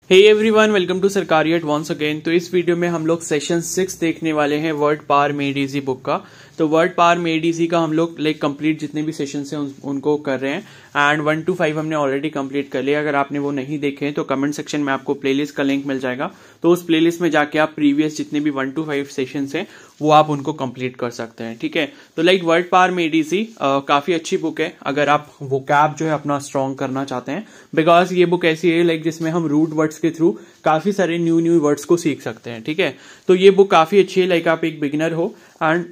Hey everyone, welcome to सरकारियत once again. तो इस वीडियो में हम लोग सेशन 6 देखने वाले हैं word power made easy book का। तो वर्ड पावर मेड इजी का हम लोग कंप्लीट जितने भी सेशन हैं उनको कर रहे हैं एंड 1 to 5 हमने ऑलरेडी कंप्लीट कर लिया। अगर आपने वो नहीं देखे हैं तो कमेंट सेक्शन में आपको प्लेलिस्ट का लिंक मिल जाएगा, तो उस प्लेलिस्ट में जाके आप प्रीवियस जितने भी 1 to 5 सेशन हैं वो आप उनको कंप्लीट कर सकते हैं। ठीक है, तो वर्ड पावर मेड इजी काफी अच्छी बुक है अगर आप वोकैब जो है अपना स्ट्रॉन्ग करना चाहते हैं, बिकॉज ये बुक ऐसी है जिसमें हम रूट वर्ड्स के थ्रू काफी सारे न्यू वर्ड्स को सीख सकते हैं। ठीक है, तो ये बुक काफी अच्छी है। आप एक बिगिनर हो एंड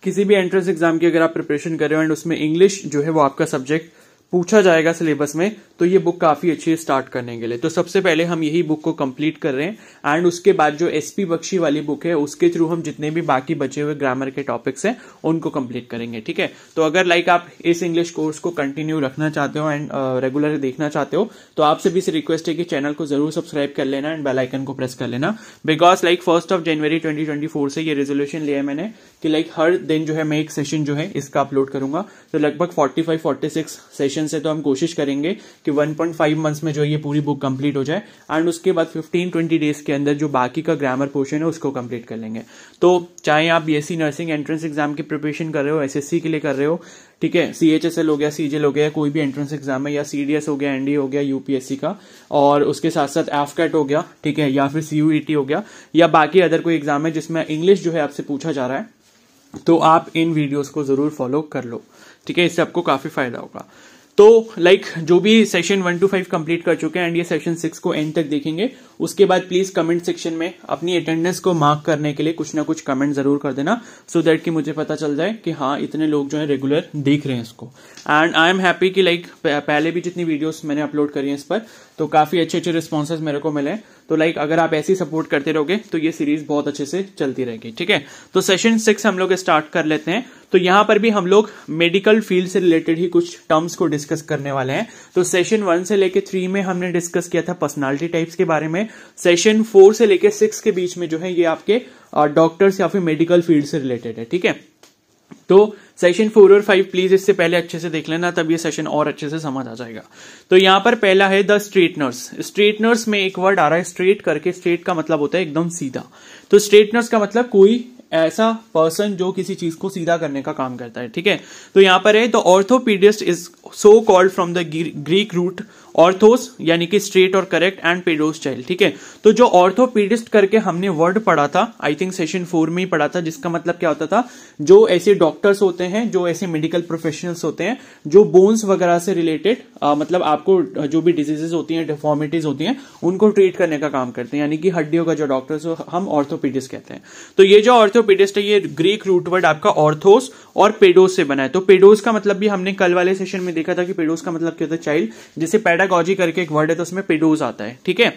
किसी भी एंट्रेंस एग्जाम की अगर आप प्रिपरेशन कर रहे हो एंड उसमें इंग्लिश जो है वो आपका सब्जेक्ट पूछा जाएगा सिलेबस में, तो ये बुक काफी अच्छी है स्टार्ट करने के लिए। तो सबसे पहले हम यही बुक को कंप्लीट कर रहे हैं एंड उसके बाद जो एसपी बख्शी वाली बुक है उसके थ्रू हम जितने भी बाकी बचे हुए ग्रामर के टॉपिक्स हैं उनको कंप्लीट करेंगे। ठीक है, तो अगर आप इस इंग्लिश कोर्स को कंटिन्यू रखना चाहते हो एंड रेगुलर देखना चाहते हो तो आपसे भी रिक्वेस्ट है कि चैनल को जरूर सब्सक्राइब कर लेना एंड बेल आइकन को प्रेस कर लेना, बिकॉज 1 जनवरी 2024 से ये रेजोल्यूशन लिया है मैंने कि हर दिन जो है मैं एक सेशन जो है इसका अपलोड करूंगा। तो लगभग 45-46 सेशन से तो हम कोशिश करेंगे कि 1.5 मंथ्स में जो ये पूरी बुक कंप्लीट हो जाए एंड उसके बाद 15-20 डेज के अंदर जो बाकी का ग्रामर पोर्शन है उसको कंप्लीट कर लेंगे। तो चाहे आप बीएससी नर्सिंग एंट्रेंस एग्जाम की प्रिपरेशन कर रहे हो, एसएससी के लिए कर रहे हो, ठीक है, सीएचएसएल हो गया, सीजेल हो गया, कोई भी एंट्रेंस एग्जाम है, या सीडीएस हो गया, एनडीए हो गया, यूपीएससी का, और उसके साथ साथ एफकैट हो गया, ठीक है, या फिर सीयूईटी हो गया, या बाकी अदर कोई एग्जाम है जिसमें इंग्लिश जो है आपसे पूछा जा रहा है, तो आप इन वीडियोस को जरूर फॉलो कर लो। ठीक है, इससे आपको काफी फायदा होगा। तो जो भी सेशन 1 to 5 कंप्लीट कर चुके हैं एंड ये सेशन 6 को एंड तक देखेंगे, उसके बाद प्लीज कमेंट सेक्शन में अपनी अटेंडेंस को मार्क करने के लिए कुछ ना कुछ कमेंट जरूर कर देना, सो दैट कि मुझे पता चल जाए कि हाँ इतने लोग जो है रेगुलर देख रहे हैं इसको। एंड आई एम हैप्पी कि पहले भी जितनी वीडियोस मैंने अपलोड करी हैं इस पर तो काफी अच्छे रिस्पॉन्सेज मेरे को मिले। तो अगर आप ऐसे ही सपोर्ट करते रहोगे तो ये सीरीज बहुत अच्छे से चलती रहेगी। ठीक है, तो सेशन 6 हम लोग स्टार्ट कर लेते हैं। तो यहां पर भी हम लोग मेडिकल फील्ड से रिलेटेड ही कुछ टर्म्स को डिस्कस करने वाले हैं। तो सेशन 1 से लेके 3 में हमने डिस्कस किया था पर्सनालिटी टाइप्स के बारे में। सेशन 4 से लेके 6 के बीच में जो है ये आपके डॉक्टर्स या फिर मेडिकल फील्ड से रिलेटेड है। ठीक है, तो सेशन 4 और 5 प्लीज इससे पहले अच्छे से देख लेना, तब ये सेशन और अच्छे से समझ आ जाएगा। तो यहां पर पहला है द स्ट्रेटनर्स। स्ट्रेटनर्स में एक वर्ड आ रहा है स्ट्रेट करके, स्ट्रेट का मतलब होता है एकदम सीधा। तो स्ट्रेटनर्स का मतलब कोई ऐसा पर्सन जो किसी चीज को सीधा करने का काम करता है। ठीक है, तो यहां पर है the orthopedist is so called from the Greek root orthos यानी कि स्ट्रेट और करेक्ट एंड पेडोस चाइल्ड। ठीक है, तो जो ऑर्थोपीडिस्ट करके हमने वर्ड पढ़ा था, आई थिंक सेशन 4 में ही पढ़ा था, जिसका मतलब क्या होता था, जो ऐसे डॉक्टर्स होते हैं, जो ऐसे मेडिकल प्रोफेशनल्स होते हैं जो बोन्स वगैरह से रिलेटेड मतलब आपको जो भी डिजीजेस होती हैं, डिफॉर्मिटीज होती हैं, उनको ट्रीट करने का काम करते हैं, यानी कि हड्डियों का जो डॉक्टर्स हम ऑर्थोपीडिस्ट कहते हैं। तो ये जो ऑर्थोपीडिस्ट है ये ग्रीक रूट वर्ड आपका ऑर्थोस और पेडोस से बना है। तो पेडोस का मतलब भी हमने कल वाले सेशन में देखा था कि पेडोस का मतलब क्या होता है, चाइल्ड। जैसे पेडागॉजी करके एक वर्ड है तो उसमें पेडोस आता है। ठीक है,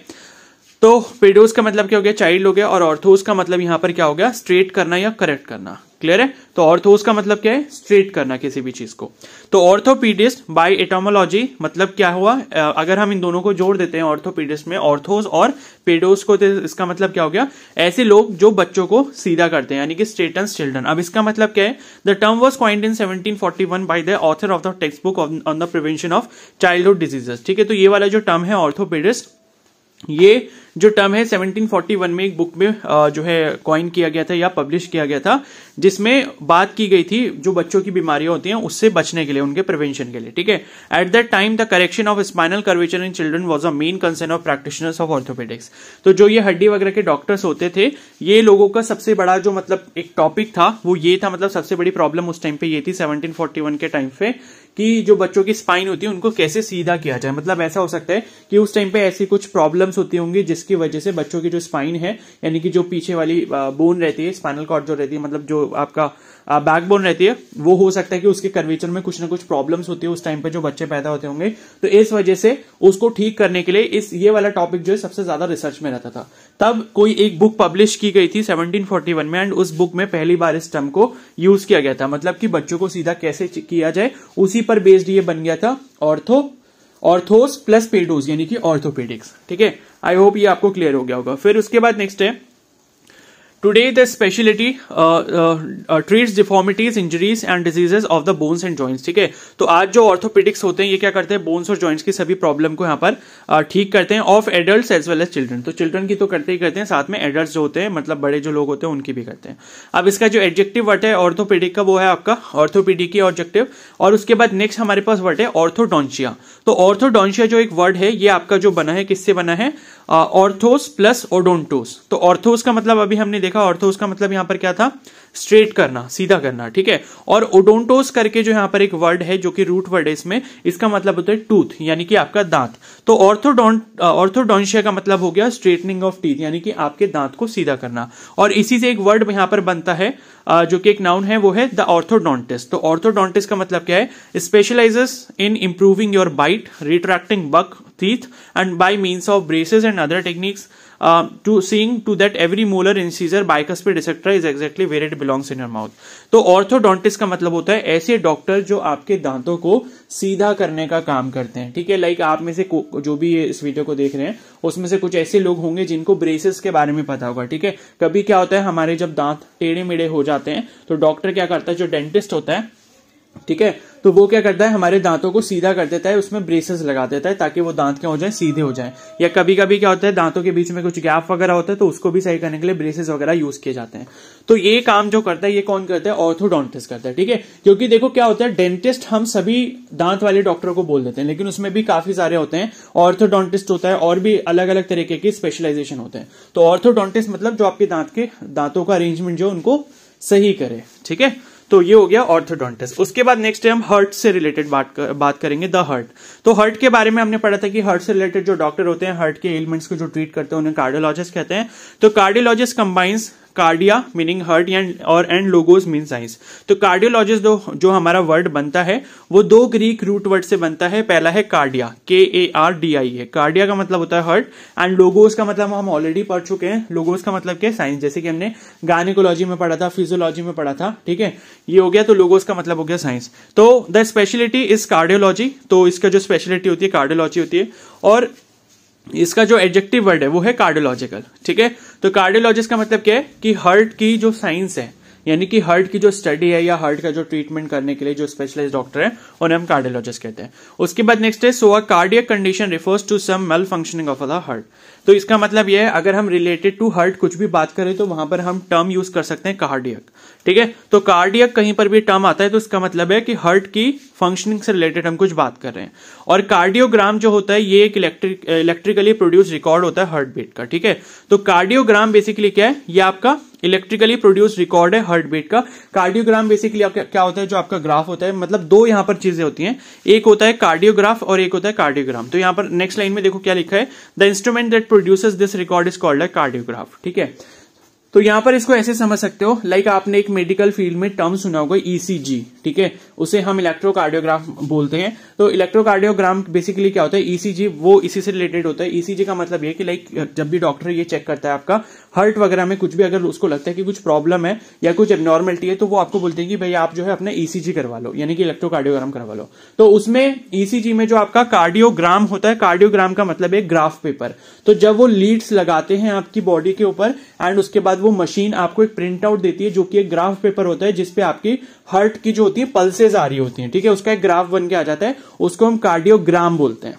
तो पेडोस का मतलब क्या हो गया, चाइल्ड हो गया, और ऑर्थोस का मतलब यहां पर क्या हो गया, स्ट्रेट करना या करेक्ट करना। क्लियर है, तो ऑर्थोस का मतलब क्या है, स्ट्रेट करना किसी भी चीज को। तो ऑर्थोपीडिस्ट बाय एटोमोलॉजी मतलब क्या हुआ, अगर हम इन दोनों को जोड़ देते हैं ऑर्थोपीडिस्ट में, ऑर्थोस और पेडोस को, तो इसका मतलब क्या हो गया, ऐसे लोग जो बच्चों को सीधा करते हैं, यानी कि स्ट्रेटन्स चिल्ड्रन। अब इसका मतलब क्या है, the term was coined in 1741 by the author of the text book on the prevention of childhood diseases. ठीक है, तो ये वाला जो टर्म है ऑर्थोपीडिस्ट, ये जो टर्म है 1741 में एक बुक में जो है कॉइन किया गया था या पब्लिश किया गया था, जिसमें बात की गई थी जो बच्चों की बीमारियां होती हैं उससे बचने के लिए, उनके प्रिवेंशन के लिए। ठीक है, at that time the correction of spinal curvature in children was a main concern of practitioners of orthopaedics. तो जो ये हड्डी वगैरह के डॉक्टर्स होते थे, ये लोगों का सबसे बड़ा जो मतलब एक टॉपिक था वो ये था, मतलब सबसे बड़ी प्रॉब्लम उस टाइम पे ये थी 1741 के टाइम पे, कि जो बच्चों की स्पाइन होती है उनको कैसे सीधा किया जाए। मतलब ऐसा हो सकता है कि उस टाइम पे ऐसी कुछ प्रॉब्लम्स होती होंगी जिसकी वजह से बच्चों की जो स्पाइन है, यानी कि जो पीछे वाली बोन रहती है, स्पाइनल कॉर्ड जो रहती है, मतलब जो आपका बैकबोन रहती है, वो हो सकता है कि उसके कर्वेचर में कुछ ना कुछ प्रॉब्लम्स होती है उस टाइम पे जो बच्चे पैदा होते होंगे। तो इस वजह से उसको ठीक करने के लिए ये वाला टॉपिक जो है सबसे ज्यादा रिसर्च में रहता था। तब कोई एक बुक पब्लिश की गई थी 1741 में एंड उस बुक में पहली बार इस टर्म को यूज किया गया था, मतलब कि बच्चों को सीधा कैसे किया जाए, उसी पर बेस्ड ये बन गया था ऑर्थोस प्लस पेडोस यानी कि ऑर्थोपेडिक्स। ठीक है, आई होप ये आपको क्लियर हो गया होगा। फिर उसके बाद नेक्स्ट है today the speciality treats deformities, injuries and diseases of the bones and joints. ठीक है, तो आज जो ऑर्थोपेडिक्स होते हैं ये क्या करते हैं, बोन्स और जॉइंट्स की सभी प्रॉब्लम को यहाँ पर ठीक करते हैं, of adults as well as children. तो चिल्ड्रन की तो करते ही करते हैं, साथ में एडल्ट्स जो होते हैं मतलब बड़े जो लोग होते हैं उनकी भी करते हैं। अब इसका जो एडजेक्टिव वर्ड है ऑर्थोपेडिक का वो है आपका ऑर्थोपेडिक की ऑब्जेक्टिव। और उसके बाद नेक्स्ट हमारे पास वर्ड है ऑर्थोडोंशिया। तो ऑर्थोडोंशिया जो एक वर्ड है ये आपका जो बना है किससे बना है, ऑर्थोस प्लस ओडोंटोस। तो ऑर्थोस का मतलब अभी हमने देखा, ऑर्थोस का मतलब यहां पर क्या था, स्ट्रेट करना, सीधा करना। ठीक है, और ओडोंटोस करके जो यहां पर एक वर्ड है जो कि रूट वर्ड है इसमें, इसका मतलब होता है टूथ, यानी कि आपका दांत। तो ऑर्थोडोंशिया का मतलब हो गया स्ट्रेटनिंग ऑफ टीथ, यानी कि आपके दांत को सीधा करना। और इसी से एक वर्ड यहां पर बनता है जो कि एक नाउन है, वो है द ऑर्थोडोंटिस्ट। तो ऑर्थोडोंटिस्ट का मतलब क्या है, specializes in improving your bite, retracting buck teeth and by means of braces and other techniques to seeing to that every molar, incisor, bicuspid etc is exactly where it belongs in your mouth। तो orthodontist का मतलब होता है ऐसे doctor जो आपके दांतों को सीधा करने का काम करते हैं। ठीक है, लाइक आप में से जो भी इस वीडियो को देख रहे हैं उसमें से कुछ ऐसे लोग होंगे जिनको ब्रेसेस के बारे में पता होगा। ठीक है, कभी क्या होता है हमारे जब दांत टेढ़े मेढ़े हो जाते हैं तो डॉक्टर क्या करता है, जो डेंटिस्ट होता है, ठीक है, तो वो क्या करता है हमारे दांतों को सीधा कर देता है, उसमें ब्रेसेस लगा देता है ताकि वो दांत क्या हो जाए, सीधे हो जाए। या कभी कभी क्या होता है दांतों के बीच में कुछ गैप वगैरह होता है तो उसको भी सही करने के लिए ब्रेसेस वगैरह यूज किए जाते हैं। तो ये काम जो करता है ये कौन करता है, ऑर्थोडोंटिस्ट करता है। ठीक है, क्योंकि देखो क्या होता है, डेंटिस्ट हम सभी दांत वाले डॉक्टरों को बोल देते हैं, लेकिन उसमें भी काफी सारे होते हैं। ऑर्थोडोंटिस्ट होता है और भी अलग अलग तरीके की स्पेशलाइजेशन होते हैं। तो ऑर्थोडोंटिस्ट मतलब जो आपके दांतों का अरेंजमेंट जो उनको सही करे। ठीक है, तो ये हो गया ऑर्थोडोंटिस्ट। उसके बाद नेक्स्ट हम हार्ट से रिलेटेड बात करेंगे, द हार्ट। तो हार्ट के बारे में हमने पढ़ा था कि हार्ट से रिलेटेड जो डॉक्टर होते हैं, हार्ट के एलिमेंट्स को जो ट्रीट करते हैं उन्हें कार्डियोलॉजिस्ट कहते हैं। तो cardiologist combines cardia meaning heart and logos mean science. तो कार्डियोलॉजिस्ट जो हमारा वर्ड बनता है वो दो ग्रीक रूट वर्ड से बनता है। पहला है कार्डिया, KARDIA है, कार्डिया का मतलब होता है हार्ट, एंड लोगोस का मतलब हम ऑलरेडी पढ़ चुके हैं, लोगोस का मतलब क्या है, साइंस, जैसे कि हमने गायनेकोलॉजी में पढ़ा था, फिजियोलॉजी में पढ़ा था। ठीक है, ये हो गया, तो लोगोस का मतलब हो गया साइंस। तो द स्पेशलिटी इज कार्डियोलॉजी, तो इसका जो स्पेशलिटी होती है कार्डियोलॉजी होती है। और इसका जो एडजेक्टिव वर्ड है वो है कार्डियोलॉजिकल। ठीक है, तो कार्डियोलॉजिस्ट का मतलब क्या है कि हार्ट की जो साइंस है, यानी कि हार्ट की जो स्टडी है या हार्ट का जो ट्रीटमेंट करने के लिए जो स्पेशलाइज्ड डॉक्टर है उन्हें हम कार्डियोलॉजिस्ट कहते हैं। उसके बाद नेक्स्ट है so a cardiac condition refers to some mal functioning of the heart. तो इसका मतलब यह है अगर हम रिलेटेड टू हार्ट कुछ भी बात करें तो वहां पर हम टर्म यूज कर सकते हैं कार्डियक। ठीक है, तो कार्डियक कहीं पर भी टर्म आता है तो इसका मतलब है कि हार्ट की फंक्शनिंग से रिलेटेड हम कुछ बात कर रहे हैं। और कार्डियोग्राम जो होता है ये एक इलेक्ट्रिकली प्रोड्यूस रिकॉर्ड होता है हार्ट बीट का। ठीक है, तो कार्डियोग्राम बेसिकली क्या है, ये आपका इलेक्ट्रिकली प्रोड्यूस रिकॉर्ड है हार्ट बीट का। कार्डियोग्राम बेसिकली क्या होता है, जो आपका ग्राफ होता है, मतलब दो यहां पर चीजें होती हैं, एक होता है कार्डियोग्राफ और एक होता है कार्डियोग्राम। तो यहां पर नेक्स्ट लाइन में देखो क्या लिखा है, the instrument that produces this record is called a cardiograph. ठीक है, तो यहां पर इसको ऐसे समझ सकते हो, लाइक आपने एक मेडिकल फील्ड में टर्म सुना होगा ECG। ठीक है, उसे हम इलेक्ट्रोकार्डियोग्राफ बोलते हैं। तो इलेक्ट्रोकार्डियोग्राम बेसिकली क्या होता है, ECG वो इसी से रिलेटेड होता है। ECG का मतलब ये कि लाइक जब भी डॉक्टर ये चेक करता है आपका हार्ट वगैरह में कुछ भी, अगर उसको लगता है कि कुछ प्रॉब्लम है या कुछ एबनॉर्मलिटी है तो वो आपको बोलते हैं कि भाई आप जो है अपना ECG करवा लो, यानी कि इलेक्ट्रोकार्डियोग्राम करवा लो। तो उसमें ECG में जो आपका कार्डियोग्राम होता है, कार्डियोग्राम का मतलब है ग्राफ पेपर। तो जब वो लीड्स लगाते हैं आपकी बॉडी के ऊपर एंड उसके बाद वो मशीन आपको एक प्रिंट आउट देती है जो कि एक ग्राफ पेपर होता है जिसपे आपकी हार्ट की जो होती है पल्सेस आ रही होती हैं। ठीक है, उसका एक ग्राफ बन के आ जाता है, उसको हम कार्डियोग्राम बोलते हैं।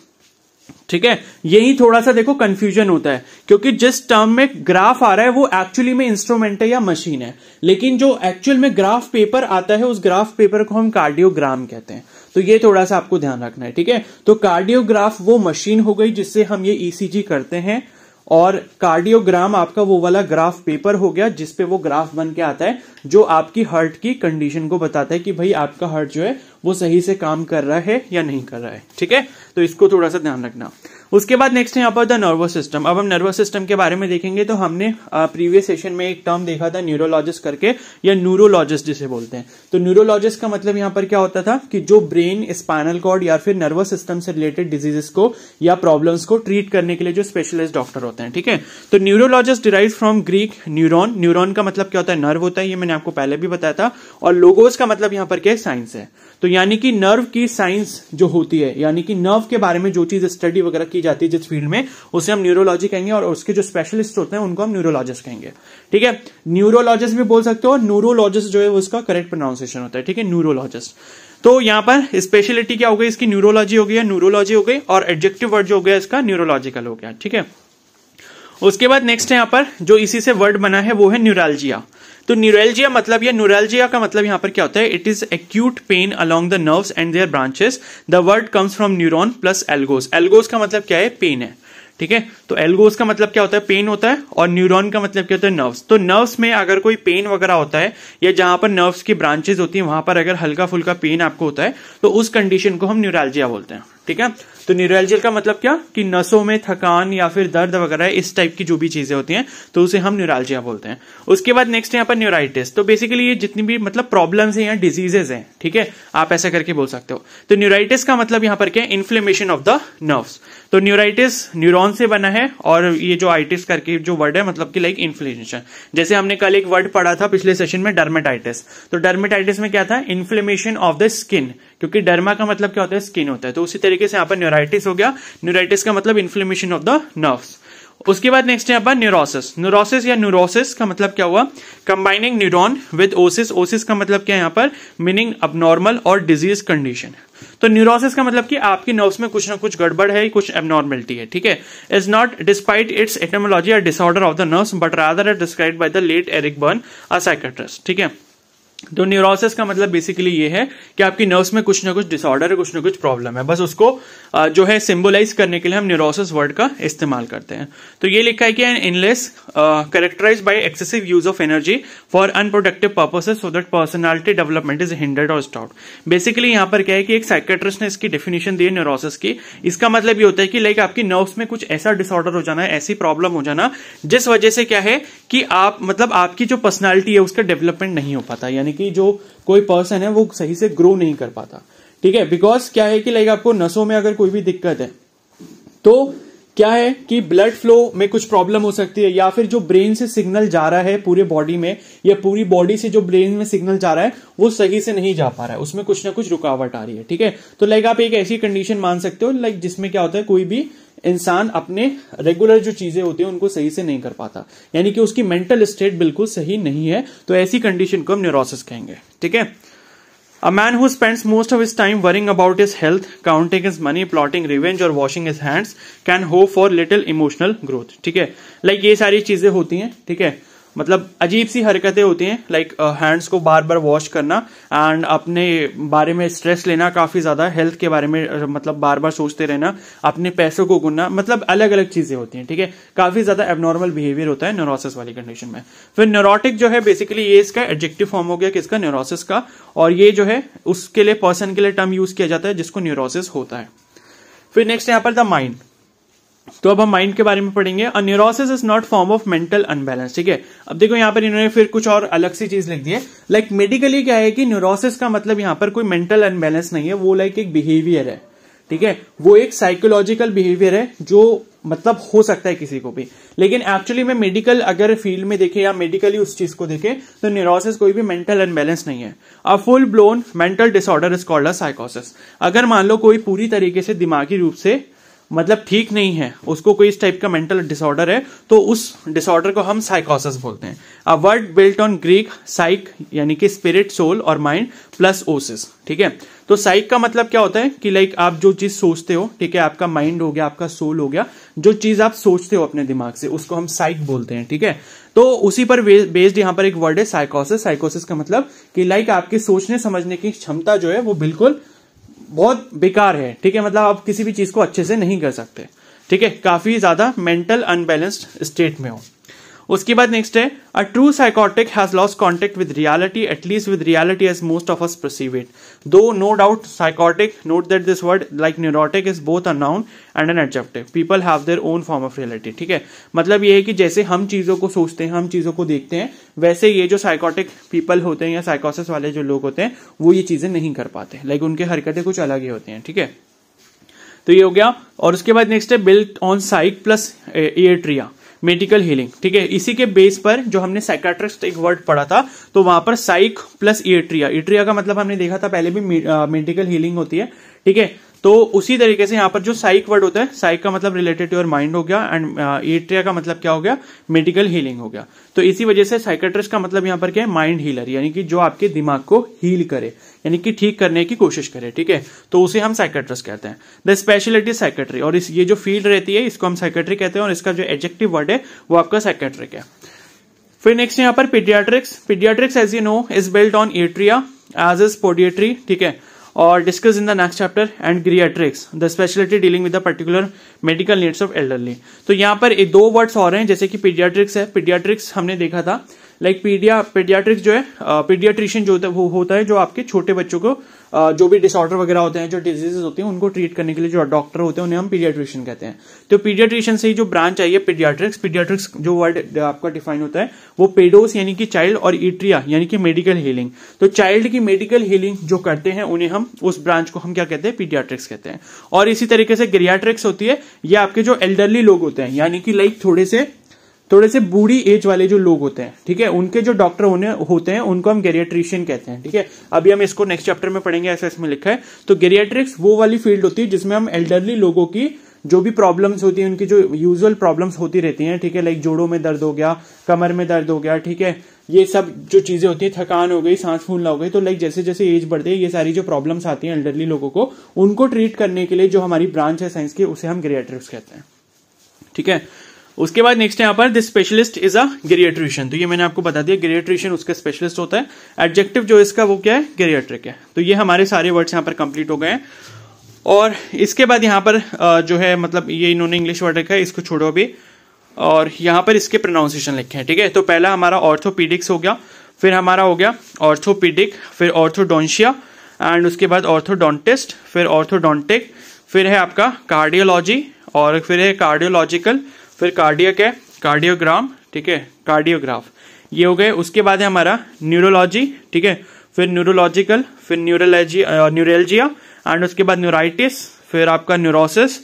ठीक है, यही थोड़ा सा देखो कंफ्यूजन होता है क्योंकि जिस टर्म में ग्राफ आ रहा है वो एक्चुअली में इंस्ट्रूमेंट है या मशीन है, लेकिन जो एक्चुअल में ग्राफ पेपर आता है उस ग्राफ पेपर को हम कार्डियोग्राम कहते हैं। तो ये थोड़ा सा आपको ध्यान रखना है। ठीक है, तो कार्डियोग्राफ वो मशीन हो गई जिससे हम ये ECG करते हैं, और कार्डियोग्राम आपका वो वाला ग्राफ पेपर हो गया जिसपे वो ग्राफ बन के आता है जो आपकी हार्ट की कंडीशन को बताता है कि भाई आपका हार्ट जो है वो सही से काम कर रहा है या नहीं कर रहा है। ठीक है, तो इसको थोड़ा सा ध्यान रखना। उसके बाद नेक्स्ट है यहाँ पर द नर्वस सिस्टम। अब हम नर्वस सिस्टम के बारे में देखेंगे। तो हमने प्रीवियस सेशन में एक टर्म देखा था न्यूरोलॉजिस्ट करके, या न्यूरोलॉजिस्ट जिसे बोलते हैं। तो न्यूरोलॉजिस्ट का मतलब यहाँ पर क्या होता था कि जो ब्रेन, स्पाइनल कॉर्ड या फिर नर्वस सिस्टम से रिलेटेड डिजीजेस को या प्रॉब्लम्स को ट्रीट करने के लिए जो स्पेशलिस्ट डॉक्टर होते हैं। ठीक है, तो neurologist derives from Greek neuron. Neuron का मतलब क्या होता है, नर्व होता है, ये मैंने आपको पहले भी बताया था। और लोगोस का मतलब यहाँ पर क्या है, साइंस है। तो यानी कि नर्व की साइंस जो होती है, यानी कि नर्व के बारे में जो चीज स्टडी वगैरह की की जाती है जिस फील्ड में, उसे हम न्यूरोलॉजी कहेंगे, और उसके जो स्पेशलिस्ट होते हैं उनको हम न्यूरोलॉजिस्ट कहेंगे। ठीक है, न्यूरोलॉजिस्ट भी बोल सकते हो, न्यूरोलॉजिस्ट जो है उसका करेक्ट प्रोनाउंसिएशन होता है। ठीक है, न्यूरोलॉजिस्ट। तो यहां पर स्पेशलिटी क्या हो गई इसकी, न्यूरोलॉजी हो गई, न्यूरोलॉजी हो गई, और एडजेक्टिव वर्ड जो हो गया इसका न्यूरोलॉजिकल हो गया। ठीक है, उसके बाद नेक्स्ट है यहां पर जो इसी से वर्ड बना है वो है न्यूरैल्जिया। तो न्यूरैल्जिया मतलब, या न्यूरैल्जिया का मतलब यहां पर क्या होता है, it is acute pain along the nerves and their branches. The word comes from neuron plus algos. Algos का मतलब क्या है, पेन है। ठीक है, तो एल्गोस का मतलब क्या होता है, पेन होता है, और न्यूरॉन का मतलब क्या होता है, नर्व्स। तो नर्व्स में अगर कोई पेन वगैरह होता है, या जहां पर नर्व्स की ब्रांचेस होती है वहां पर अगर हल्का फुल्का पेन आपको होता है, तो उस कंडीशन को हम न्यूरैल्जिया बोलते हैं। ठीक है, तो न्यूरैल्जिया का मतलब क्या, कि नसों में थकान या फिर दर्द वगैरह इस टाइप की जो भी चीजें होती हैं तो उसे हम न्यूरैल्जिया बोलते हैं। उसके बाद नेक्स्ट है यहाँ पर न्यूराइटिस। तो बेसिकली ये जितनी भी मतलब प्रॉब्लम्स हैं या डिजीजेज हैं, ठीक है, आप ऐसा करके बोल सकते हो। तो न्यूराइटिस का मतलब यहाँ पर क्या है, इन्फ्लेमेशन ऑफ द नर्व्स। तो न्यूराइटिस न्यूरॉन से बना है, और ये जो आइटिस करके जो वर्ड है मतलब कि लाइक इन्फ्लेमेशन। जैसे हमने कल एक वर्ड पढ़ा था पिछले सेशन में, डर्मेटाइटिस। तो डर्मेटाइटिस में क्या था, इन्फ्लेमेशन ऑफ द स्किन, क्योंकि डर्मा का मतलब क्या होता है, स्किन होता है। तो उसी तरीके से यहाँ पर न्यूराइटिस हो गया। न्यूराइटिस का मतलब इन्फ्लेमेशन ऑफ द नर्व्स। उसके बाद नेक्स्ट है यहाँ पर न्यूरोसिस। न्यूरोसिस या न्यूरोसिस का मतलब क्या हुआ, combining neuron with Oasis. Oasis का मतलब क्या है यहाँ पर, मीनिंग अबनॉर्मल और डिजीज कंडीशन। तो न्यूरोसिस का मतलब कि आपकी नर्व्स में कुछ ना कुछ गड़बड़ है, कुछ एबनॉर्मलिटी है। ठीक है, is not despite its etymology और disorder of the nerves but rather described by the late Eric Berne, a psychiatrist. ठीक है, तो न्यूरोसिस का मतलब बेसिकली ये है कि आपकी नर्व्स में कुछ ना कुछ डिसऑर्डर है, कुछ ना कुछ प्रॉब्लम है, बस उसको जो है सिंबलाइज करने के लिए हम न्यूरोसिस वर्ड का इस्तेमाल करते हैं। तो ये लिखा है कि an illness characterized by excessive use of energy for unproductive purposes so that personality development is hindered और स्टॉप्ड। बेसिकली यहाँ पर क्या है कि एक साइकियाट्रिस्ट ने इसकी डेफिनेशन दी है न्यूरोसिस की। इसका मतलब ये होता है कि लाइक आपकी नर्व्स में कुछ ऐसा डिसऑर्डर हो जाना है, ऐसी प्रॉब्लम हो जाना जिस वजह से क्या है कि आप मतलब आपकी जो पर्सनालिटी है उसका डेवलपमेंट नहीं हो पाता, यानी कि जो कोई पर्सन है वो सही से ग्रो नहीं कर पाता। ठीक है, बिकॉज क्या है कि लाइक आपको नसों में अगर कोई भी दिक्कत है तो क्या है कि ब्लड फ्लो में कुछ प्रॉब्लम हो सकती है, या फिर जो ब्रेन से सिग्नल जा रहा है पूरे बॉडी में, या पूरी बॉडी से जो ब्रेन में सिग्नल जा रहा है वो सही से नहीं जा पा रहा है, उसमें कुछ ना कुछ रुकावट आ रही है। ठीक है, तो लाइक आप एक ऐसी कंडीशन मान सकते हो लाइक जिसमें क्या होता है, कोई भी इंसान अपने रेगुलर जो चीजें होती हैं उनको सही से नहीं कर पाता, यानी कि उसकी मेंटल स्टेट बिल्कुल सही नहीं है, तो ऐसी कंडीशन को हम न्यूरोसिस कहेंगे। ठीक है, A man who spends most of his time worrying about his health, counting his money, plotting revenge और washing his hands can hope for little emotional growth। ठीक है, लाइक ये सारी चीजें होती हैं। ठीक है, मतलब अजीब सी हरकतें होती हैं, लाइक हैंड्स को बार बार वॉश करना एंड अपने बारे में स्ट्रेस लेना काफी ज्यादा, हेल्थ के बारे में मतलब बार बार सोचते रहना, अपने पैसों को गिनना, मतलब अलग अलग चीजें होती हैं। ठीक है, काफी ज्यादा एबनॉर्मल बिहेवियर होता है न्यूरोसिस वाली कंडीशन में। फिर न्यूरोटिक जो है बेसिकली ये इसका एडजेक्टिव फॉर्म हो गया किसका, न्यूरोसिस का, और ये जो है उसके लिए पर्सन के लिए टर्म यूज किया जाता है जिसको न्यूरोसिस होता है। फिर नेक्स्ट यहाँ पर द माइंड। तो अब हम माइंड के बारे में पढ़ेंगे। A neurosis is not form of mental unbalance. ठीक है, अब देखो यहाँ पर इन्होंने फिर कुछ और अलग सी चीज लिख दी है। लाइक मेडिकली क्या है कि न्यूरोसिस का मतलब यहाँ पर कोई मेंटल अनबैलेंस नहीं है, वो लाइक एक बिहेवियर है। ठीक है, वो एक साइकोलॉजिकल बिहेवियर है जो मतलब हो सकता है किसी को भी, लेकिन एक्चुअली में मेडिकल अगर फील्ड में देखें या मेडिकली उस चीज को देखें तो न्यूरोसिस कोई भी मेंटल अनबैलेंस नहीं है। A full blown mental disorder is called a साइकोसिस। अगर मान लो कोई पूरी तरीके से दिमागी रूप से मतलब ठीक नहीं है, उसको कोई इस टाइप का मेंटल डिसऑर्डर है, तो उस डिसऑर्डर को हम साइकोसिस बोलते हैं। A word built on Greek psyche, यानी कि स्पिरिट, सोल और माइंड प्लस ओसिस। ठीक है, तो साइक का मतलब क्या होता है कि लाइक आप जो चीज सोचते हो, ठीक है, आपका माइंड हो गया, आपका सोल हो गया, जो चीज आप सोचते हो अपने दिमाग से उसको हम साइक बोलते हैं। ठीक है, तो उसी पर बेस्ड यहाँ पर एक वर्ड है साइकोसिस। साइकोसिस का मतलब कि लाइक आपके सोचने समझने की क्षमता जो है वो बिल्कुल बहुत बेकार है। ठीक है, मतलब आप किसी भी चीज को अच्छे से नहीं कर सकते। ठीक है, काफी ज्यादा मेंटल अनबैलेंस्ड स्टेट में हो। उसके बाद नेक्स्ट है a true psychotic has lost contact with reality, at least with reality as most of us perceive it. Though no doubt psychotic, note that this word like neurotic is both a noun and an adjective. People have their own form of reality. ठीक है, मतलब ये है कि जैसे हम चीजों को सोचते हैं, हम चीजों को देखते हैं, वैसे ये जो साइकोटिक पीपल होते हैं या साइकोसिस वाले जो लोग होते हैं वो ये चीजें नहीं कर पाते, लाइक उनके हरकतें कुछ अलग ही होती हैं। ठीक है, तो ये हो गया। और उसके बाद नेक्स्ट है built on psyche plus iatria, medical healing. ठीक है, इसी के बेस पर जो हमने साइकाट्रिस्ट एक वर्ड पढ़ा था तो वहां पर साइक प्लस इयर्ट्रिया, इयर्ट्रिया का मतलब हमने देखा था पहले भी मेडिकल हीलिंग होती है। ठीक है, तो उसी तरीके से यहाँ पर जो साइक वर्ड होता है, साइक का मतलब रिलेटेड टू योर माइंड हो गया, एंड एट्रिया का मतलब क्या हो गया, मेडिकल हीलिंग हो गया। तो इसी वजह से साइकेट्रिस्ट का मतलब यहाँ पर क्या है, माइंड हीलर, यानी कि जो आपके दिमाग को हील करे, यानी कि ठीक करने की कोशिश करे, ठीक है, तो उसे हम साइकेट्रिस्ट कहते हैं। द स्पेशलिटी साइकेट्री, और ये जो फील्ड रहती है इसको हम साइकेट्री कहते हैं, और इसका जो एडजेक्टिव वर्ड है वो आपका साइकेट्रिक है। फिर नेक्स्ट यहाँ पर paediatrics. Paediatrics as you know is built on iatria as is podiatry, ठीक है, और discuss in the next chapter, and geriatrics the speciality dealing with the particular medical needs of elderly. तो यहाँ पर दो वर्ड्स और हैं, जैसे कि पीडियाट्रिक्स है, पीडियाट्रिक्स हमने देखा था, लाइक पीडियाट्रिक्स जो है, पीडियाट्रिशियन जो होता है जो आपके छोटे बच्चों को जो भी डिसऑर्डर वगैरह होते हैं, जो डिजीजेस होती हैं, उनको ट्रीट करने के लिए जो डॉक्टर होते हैं उन्हें हम पीडियाट्रिशियन कहते हैं। तो पीडियाट्रिशियन से ही जो ब्रांच आई है पीडियाट्रिक्स, पीडियाट्रिक्स जो वर्ड आपका डिफाइन होता है वो पेडोस यानी कि चाइल्ड, और इट्रिया यानी कि मेडिकल हीलिंग। तो चाइल्ड की मेडिकल हीलिंग जो करते हैं उन्हें हम, उस ब्रांच को हम क्या कहते हैं, पीडियाट्रिक्स कहते हैं। और इसी तरीके से ग्रियाट्रिक्स होती है, ये आपके जो एल्डरली लोग होते हैं, यानी कि लाइक थोड़े से बूढ़ी एज वाले जो लोग होते हैं, ठीक है, उनके जो डॉक्टर होते हैं उनको हम गेरियाट्रिशियन कहते हैं, ठीक है। अभी हम इसको नेक्स्ट चैप्टर में पढ़ेंगे, ऐसा इसमें लिखा है। तो गेरियाट्रिक्स वो वाली फील्ड होती है जिसमें हम एल्डरली लोगों की जो भी प्रॉब्लम्स होती है, उनकी जो यूजुअल प्रॉब्लम्स होती रहती हैं, ठीक है, लाइक जोड़ों में दर्द हो गया, कमर में दर्द हो गया, ठीक है, ये सब जो चीजें होती है, थकान हो गई, सांस फूलना हो गई, तो लाइक जैसे जैसे एज बढ़ती है ये सारी जो प्रॉब्लम्स आती हैं एल्डरली लोगों को, उनको ट्रीट करने के लिए जो हमारी ब्रांच है साइंस की, उसे हम गेरियाट्रिक्स कहते हैं, ठीक है। उसके बाद नेक्स्ट यहाँ पर दिस स्पेशलिस्ट इज अ गेरियाट्रिशियन। तो ये मैंने आपको बता दिया, गेरियाट्रिशियन उसका स्पेशलिस्ट होता है। एडजेक्टिव जो इसका वो क्या है, गेरियाट्रिक है। तो ये हमारे सारे वर्ड्स यहाँ पर कंप्लीट हो गए हैं। और इसके बाद यहाँ पर जो है, मतलब ये इन्होंने इंग्लिश वर्ड रखा है, इसको छोड़ो अभी, और यहाँ पर इसके प्रोनाउंसिएशन लिखे हैं, ठीक है। तो पहला हमारा ऑर्थोपीडिक्स हो गया, फिर हमारा हो गया ऑर्थोपीडिक, फिर ऑर्थोडोंशिया, एंड उसके बाद ऑर्थोडोंटिस्ट, फिर ऑर्थोडोंटिक, फिर है आपका कार्डियोलॉजी, और फिर है कार्डियोलॉजिकल, फिर कार्डियक है, कार्डियोग्राम, ठीक है, कार्डियोग्राफ, ये हो गए। उसके बाद है हमारा न्यूरोलॉजी, ठीक है, फिर न्यूरोलॉजिकल, फिर न्यूरलजिया, एंड उसके बाद न्यूराइटिस, फिर आपका न्यूरोसिस,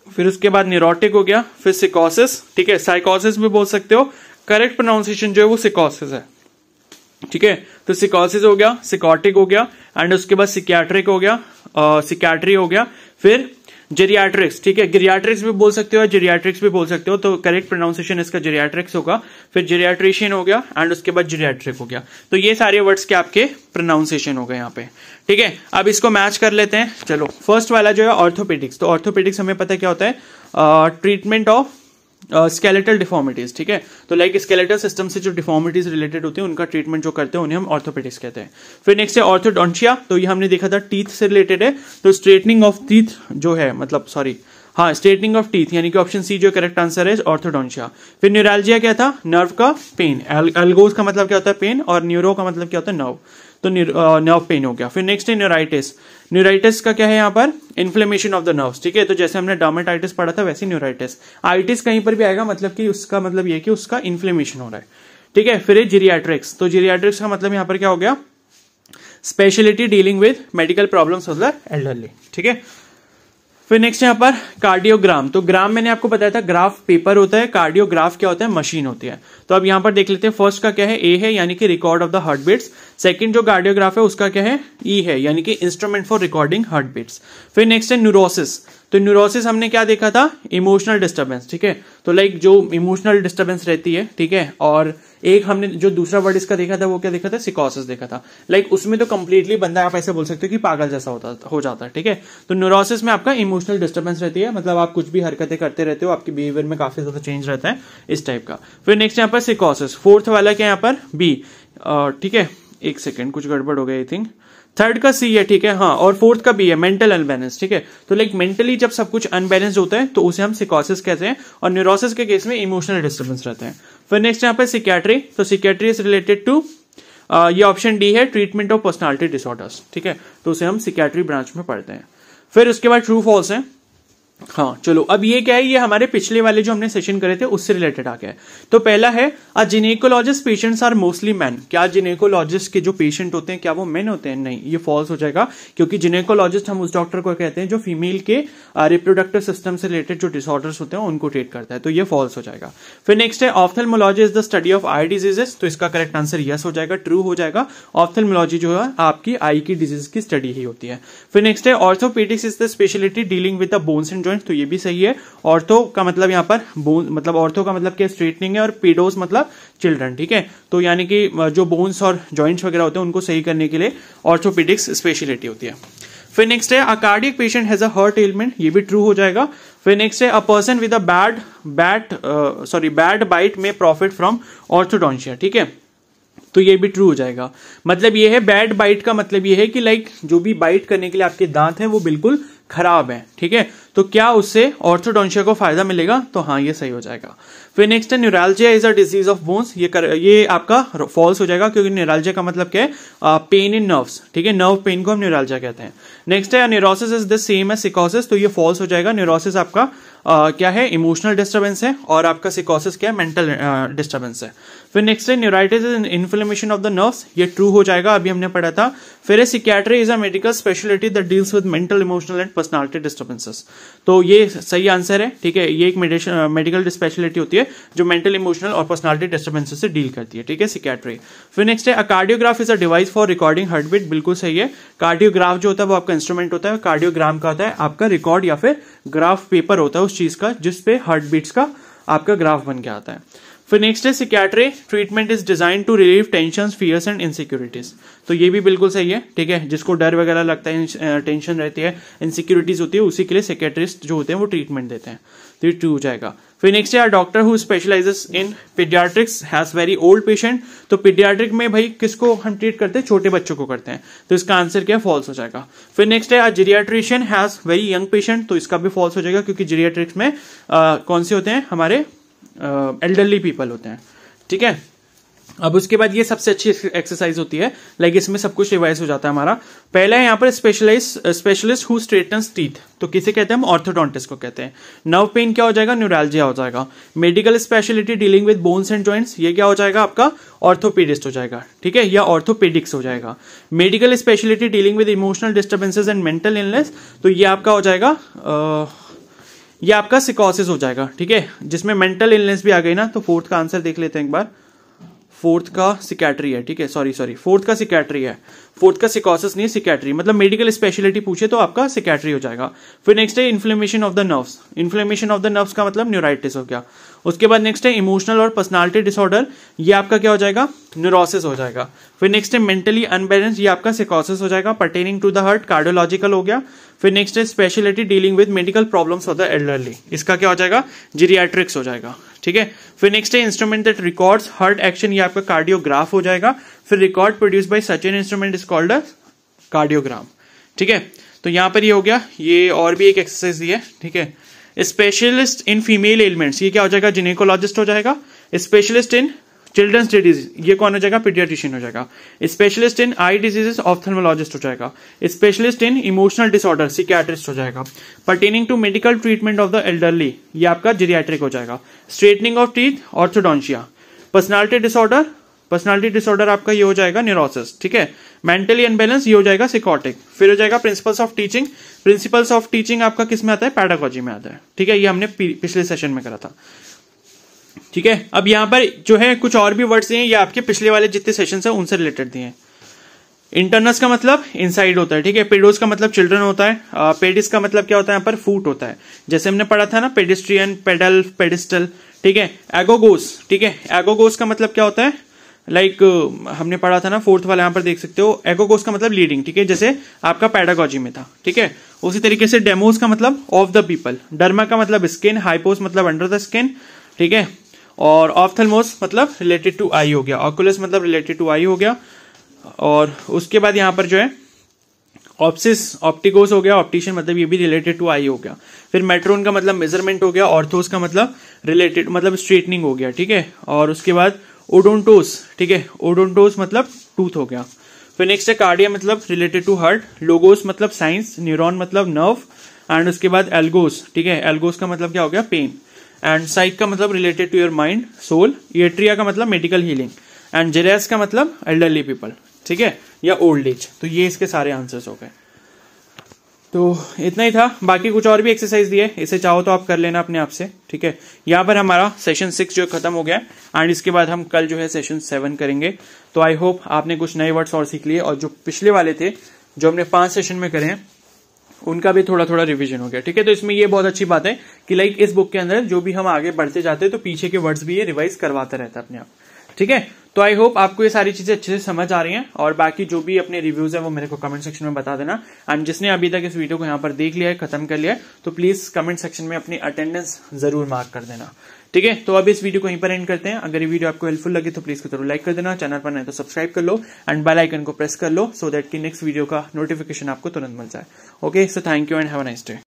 फिर उसके बाद न्यूरोटिक हो गया, फिर सिकोसिस, ठीक है, साइकोसिस भी बोल सकते हो, करेक्ट प्रोनाउंसिएशन जो है वो सिकोसिस है, ठीक है। तो सिकोसिस हो गया, सिकोटिक हो गया, एंड उसके बाद सिकियाट्रिक हो गया, सिकियाट्री हो गया, फिर जेरियाट्रिक्स, ठीक है, गिरियाट्रिक्स भी बोल सकते हो, जेरियाट्रिक्स भी बोल सकते हो, तो करेक्ट प्रोनाउंसिएशन इसका जेरियाट्रिक्स होगा, फिर जेरियाट्रिशियन हो गया, एंड उसके बाद जेरियाट्रिक हो गया। तो ये सारे वर्ड्स के आपके प्रोनाउंसिएशन हो गए यहाँ पे, ठीक है। अब इसको मैच कर लेते हैं, चलो। फर्स्ट वाला जो है ऑर्थोपेडिक्स, तो ऑर्थोपेडिक्स हमें पता है क्या होता है, ट्रीटमेंट ऑफ स्केलेटल डिफॉर्मिटीज, ठीक है। तो लाइक स्केलेटल सिस्टम से जो डिफॉर्मिटीज रिलेटेड होती है उनका ट्रीटमेंट जो करते हैं उन्हें हम ऑर्थोपेडिक्स कहते हैं। फिर नेक्स्ट है ऑर्थोडोंशिया, तो ये हमने देखा था टीथ से रिलेटेड है, तो स्ट्रेटनिंग ऑफ टीथ जो है, मतलब सॉरी, हाँ, स्ट्रेटनिंग ऑफ टीथ, यानी कि ऑप्शन सी जो करेक्ट आंसर है ऑर्थोडोंशिया। फिर न्यूरल्जिया क्या था, नर्व का पेन, एल्गोस का मतलब क्या होता है, पेन, और न्यूरो का मतलब क्या होता है, नर्व, तो नर्व पेन हो गया। फिर नेक्स्ट है न्यूराइटिस, न्यूराइटिस का क्या है यहाँ पर, इन्फ्लेमेशन ऑफ द नर्व्स, ठीक है। तो जैसे हमने डर्मेटाइटिस पढ़ा था वैसे न्यूराइटिस, आइटिस कहीं पर भी आएगा, मतलब कि उसका मतलब ये कि उसका इन्फ्लेमेशन हो रहा है, ठीक है। फिर जीरियाट्रिक्स, तो जीरियाट्रिक्स का मतलब यहाँ पर क्या हो गया, speciality dealing with medical problems of the elderly, ठीक है। फिर नेक्स्ट यहाँ पर कार्डियोग्राम, तो ग्राम मैंने आपको बताया था ग्राफ पेपर होता है, कार्डियोग्राफ क्या होता है, मशीन होती है। तो अब यहाँ पर देख लेते हैं, फर्स्ट का क्या है, ए है, यानी कि record of the heart beats. Second जो कार्डियोग्राफ है उसका क्या है, ई है, यानी कि instrument for recording heart beats. फिर नेक्स्ट है न्यूरोसिस, तो न्यूरोसिस हमने क्या देखा था, इमोशनल डिस्टर्बेंस, ठीक है। तो लाइक जो इमोशनल डिस्टर्बेंस रहती है, ठीक है। और एक हमने जो दूसरा वर्ड इसका देखा था वो क्या देखा था, सिकोसिस देखा था। लाइक उसमें तो कंप्लीटली बंदा आप ऐसे बोल सकते हो कि पागल जैसा हो जाता है, ठीक है। तो न्यूरोसिस में आपका इमोशनल डिस्टर्बेंस रहती है, मतलब आप कुछ भी हरकतें करते रहते हो, आपके बिहेवियर में काफी ज्यादा चेंज रहता है, इस टाइप का। फिर नेक्स्ट यहाँ पर सिकोसिस, फोर्थ वाला क्या यहाँ पर, बी, ठीक है, एक सेकेंड कुछ गड़बड़ हो गई आई थिंक, थर्ड का सी है, ठीक है, हाँ, और फोर्थ का बी है, मेंटल अनबैलेंस, ठीक है। तो लाइक मेंटली जब सब कुछ अनबैलेंस्ड होता है तो उसे हम सिकोसिस कहते हैं, और न्यूरोसिस के केस में इमोशनल डिस्टर्बेंस रहते हैं। फिर नेक्स्ट यहाँ पे सिकियाट्री, तो सिकियाट्री इज रिलेटेड टू, ये ऑप्शन डी है, ट्रीटमेंट ऑफ पर्सनालिटी डिसऑर्डर्स, ठीक है। तो उसे हम सिकियाट्री ब्रांच में पढ़ते हैं। फिर उसके बाद ट्रू फॉल्स है, हाँ चलो, अब ये क्या है, ये हमारे पिछले वाले जो हमने सेशन करे थे उससे रिलेटेड आ गया है। तो पहला है अ जिनेकोलॉजिस्ट पेशेंट्स आर मोस्टली मैन। क्या जिनेकोलॉजिस्ट के जो पेशेंट होते हैं क्या वो मेन होते हैं? नहीं, ये फॉल्स हो जाएगा, क्योंकि जिनेकोलॉजिस्ट हम उस डॉक्टर को कहते हैं जो फीमेल के रिप्रोडक्टिव सिस्टम से रिलेटेड जो डिसऑर्डर्स होते हैं उनको ट्रीट करता है, तो ये फॉल्स हो जाएगा। फिर नेक्स्ट है ophthalmology is the study of I diseases. तो इसका करेक्ट आंसर यस हो जाएगा, ट्रू हो जाएगा। ऑफ्थेल्मोलॉजी जो है आपकी आई की डिजीज की स्टडी ही होती है। फिर नेक्स्ट है orthopaedics is the speciality dealing with the bones and joints. तो ये भी सही है। ऑर्थो का मतलब यहाँ पर बोन, मतलब ऑर्थो का मतलब क्या, स्ट्रेटनिंग है, और पेडोस मतलब चिल्ड्रन, ठीक है। तो यानी कि जो बोन्स और जॉइंट्स वगैरह होते हैं उनको सही करने के लिए ऑर्थोपेडिक्स स्पेशलिटी होती है। फिर नेक्स्ट है a cardiac patient has a heart ailment. ये भी ट्रू हो जाएगा। फिर नेक्स्ट है a person with a bad bite में प्रॉफिट फ्रॉम ऑर्थोडोंशिया, ठीक है। तो ये भी ट्रू हो जाएगा। मतलब ये है बैड बाइट का मतलब ये है कि लाइक जो भी बाइट करने के लिए आपके दांत हैं वो बिल्कुल खराब है, ठीक है। तो क्या उससे ऑर्थोडोंशिया को फायदा मिलेगा? तो हाँ, ये सही हो जाएगा। फिर नेक्स्ट है neuralgia is a disease of bones. ये आपका फॉल्स हो जाएगा, क्योंकि न्यूरैल्जिया का मतलब क्या है, पेन इन नर्व्स, ठीक है। नर्व पेन को हम न्यूरैल्जिया कहते हैं। नेक्स्ट है neurosis is the same as सिकोसिस। तो ये फॉल्स हो जाएगा। न्यूरोसिस आपका क्या है, इमोशनल डिस्टर्बेंस है, और आपका सिकोसिस क्या है, मेंटल डिस्टर्बेंस है। फिर नेक्स्ट है neuritis is inflammation of the nerves. ये ट्रू हो जाएगा, अभी हमने पढ़ा था। फिर psychiatry is a medical speciality that deals with mental, emotional and personality disturbances. तो ये सही आंसर है, ठीक है। ये एक मेडिकल स्पेशलिटी होती है जो मेंटल, इमोशनल और पर्सनालिटी डिस्टर्बेंसेस से डील करती है, ठीक है, सिकियाट्री। फिर नेक्स्ट है a cardiograph is a device for recording heart beat. बिल्कुल सही है। कार्डियोग्राफ जो होता है वो आपका इंस्ट्रूमेंट होता है। कार्डियोग्राम का होता है आपका रिकॉर्ड या फिर ग्राफ पेपर होता है उस चीज का जिसपे हार्ट बीट्स का आपका ग्राफ बन के आता है। फिर नेक्स्ट है psychiatry treatment is design to relieve tension, fears and insecurities. तो ये भी बिल्कुल सही है, ठीक है। जिसको डर वगैरह लगता है, टेंशन रहती है, इनसिक्योरिटीज होती है, उसी के लिए सिकियाट्रिस्ट जो होते हैं वो ट्रीटमेंट देते हैं। तो ये ट्रू हो जाएगा। फिर नेक्स्ट है doctor who specialises in paediatrics has very old patient. तो पीडियाट्रिक में भाई किसको हम ट्रीट करते हैं? छोटे बच्चों को करते हैं। तो इसका आंसर क्या है? फॉल्स हो जाएगा। फिर नेक्स्ट है जीरियाट्रिशियन हैज वेरी यंग पेशेंट। तो इसका भी फॉल्स हो जाएगा, क्योंकि जीरियाट्रिक्स में कौन से होते हैं, हमारे एल्डरली पीपल होते हैं, ठीक है। अब उसके बाद ये सबसे अच्छी एक्सरसाइज होती है, लाइक इसमें सब कुछ रिवाइज हो जाता है हमारा। पहला है यहाँ पर स्पेशलिस्ट हु स्ट्रेटन्स टीथ। तो किसे कहते हैं हम? ऑर्थोडोंटिस्ट को कहते हैं। नर्व पेन क्या हो जाएगा? न्यूरैल्जिया हो जाएगा। Medical speciality dealing with bones and joints, ये क्या हो जाएगा आपका? ऑर्थोपेडिस्ट हो जाएगा, ठीक है, या ऑर्थोपेडिक्स हो जाएगा। Medical speciality dealing with emotional disturbances and mental illness, तो ये आपका हो जाएगा ये आपका सिकोसिस हो जाएगा, ठीक है, जिसमें मेंटल इलनेस भी आ गई ना। तो फोर्थ का आंसर देख लेते हैं एक बार। फोर्थ का सिकैट्री है, ठीक है, सॉरी फोर्थ का सिकैट्री है। फोर्थ का सिकोसिस नहीं, सिकैट्री, मतलब मेडिकल स्पेशलिटी पूछे तो आपका सिकैट्री हो जाएगा। फिर नेक्स्ट है inflammation of the nerves. Inflammation of the nerves का मतलब न्यूराइटिस हो गया। उसके बाद नेक्स्ट है इमोशनल और पर्सनालिटी डिसऑर्डर, ये आपका क्या हो जाएगा? न्यूरोसिस हो जाएगा। फिर नेक्स्ट है मेंटली अनबैलेंस, ये आपका सिकोसिस हो जाएगा। Pertaining to the heart, cardiological हो गया। फिर नेक्स्ट है speciality dealing with medical problems of the elderly, इसका क्या हो जाएगा? जीरियाट्रिक्स हो जाएगा, ठीक है। फिर नेक्स्ट है instrument that records heart action, ये आपका कार्डियोग्राफ हो जाएगा। फिर record produce by such an instrument is called a cardiogram, ठीक है। तो यहां पर ये हो गया। ये और भी एक एक्सरसाइज दी है, ठीक है। स्पेशलिस्ट इन फीमेल एलिमेंट्स, ये क्या हो जाएगा? जिनेकोलॉजिस्ट हो जाएगा। स्पेशलिस्ट इन चिल्ड्रंस डिजीज, ये कौन हो जाएगा? पीडियाट्रिशियन हो जाएगा। Specialist in eye diseases, ophthalmologist हो जाएगा। Specialist in emotional disorder, psychiatrist हो जाएगा। Pertaining to medical treatment of the elderly, ये आपका जीरियाट्रिक हो जाएगा। Straightening of teeth, orthodontia. Personality disorder आपका ये हो जाएगा न्यूरोसिस, ठीक है। मेंटली अनबैलेंस, ये हो जाएगा सिकोटिक। फिर हो जाएगा principles of teaching. Principles of teaching आपका किस में आता है? पैडागोजी में आता है, ठीक है। ये हमने पिछले सेशन में करा था, ठीक है। अब यहां पर जो है कुछ और भी वर्ड्स हैं, ये आपके पिछले वाले जितने सेशन है उनसे रिलेटेड दिए हैं। इंटरनस का मतलब इनसाइड होता है, ठीक है। पेडोस का मतलब चिल्ड्रन होता है। पेडिस का मतलब क्या होता है? यहाँ पर फूट होता है, जैसे हमने पढ़ा था ना, पेडिस्ट्रियन, पेडल, पेडिस्टल, ठीक है। एगोगोस, ठीक है। एगोगोस का मतलब क्या होता है? लाइक हमने पढ़ा था ना, फोर्थ वाला, यहाँ पर देख सकते हो। एगोगोस का मतलब लीडिंग, ठीक है, जैसे आपका पैडागोजी में था, ठीक है। उसी तरीके से डेमोस का मतलब ऑफ द पीपल। डर्मा का मतलब स्किन। हाइपोस मतलब अंडर द स्किन, ठीक है। और ऑफ्थेल्मोस मतलब रिलेटेड टू आई हो गया। ऑकुलस मतलब रिलेटेड टू आई हो गया। और उसके बाद यहां पर जो है ऑप्सिस, ऑप्टिकोस हो गया। ऑप्टिशियन मतलब ये भी रिलेटेड टू आई हो गया। फिर मेट्रोन का मतलब मेजरमेंट हो गया। ऑर्थोस का मतलब रिलेटेड, मतलब स्ट्रेटनिंग हो गया, ठीक है। और उसके बाद ओडोंटोस, ठीक है, ओडोंटोस मतलब टूथ हो गया। फिर नेक्स्ट है कार्डिया मतलब रिलेटेड टू हार्ट। लोगोस मतलब साइंस। न्यूरॉन मतलब नर्व। एंड उसके बाद एल्गोस, ठीक है, एल्गोस का मतलब क्या हो गया, पेन, एंड साइक का मतलब related to your mind soul, atria का मतलब मेडिकल हीलिंग, एंड जेरेस का मतलब एल्डरली पीपल, ठीक है, या ओल्ड एज। तो ये इसके सारे आंसर्स हो गए। तो इतना ही था, बाकी कुछ और भी एक्सरसाइज दिए, इसे चाहो तो आप कर लेना अपने आप से, ठीक है। यहाँ पर हमारा सेशन 6 जो खत्म हो गया एंड इसके बाद हम कल जो है सेशन 7 करेंगे। तो आई होप आपने कुछ नए वर्ड्स और सीख लिए, और जो पिछले वाले थे जो हमने 5 सेशन में करे हैं उनका भी थोड़ा थोड़ा रिवीजन हो गया, ठीक है। तो इसमें ये बहुत अच्छी बात है कि लाइक इस बुक के अंदर जो भी हम आगे बढ़ते जाते हैं तो पीछे के वर्ड्स भी ये रिवाइज करवाता रहता है अपने आप, ठीक है। तो आई होप आपको ये सारी चीजें अच्छे से समझ आ रही हैं, और बाकी जो भी अपने रिव्यूज है वो मेरे को कमेंट सेक्शन में बता देना। एंड जिसने अभी तक इस वीडियो को यहाँ पर देख लिया है, खत्म कर लिया है, तो प्लीज कमेंट सेक्शन में अपनी अटेंडेंस जरूर मार्क कर देना, ठीक है। तो अब इस वीडियो को यहीं पर एंड करते हैं। अगर ये वीडियो आपको हेल्पफुल लगे तो प्लीज जरूर लाइक कर देना, चैनल पर नहीं तो सब्सक्राइब कर लो एंड बेल आइकन को प्रेस कर लो, सो दैट कि नेक्स्ट वीडियो का नोटिफिकेशन आपको तुरंत मिल जाए। Okay, so thank you and have a nice day.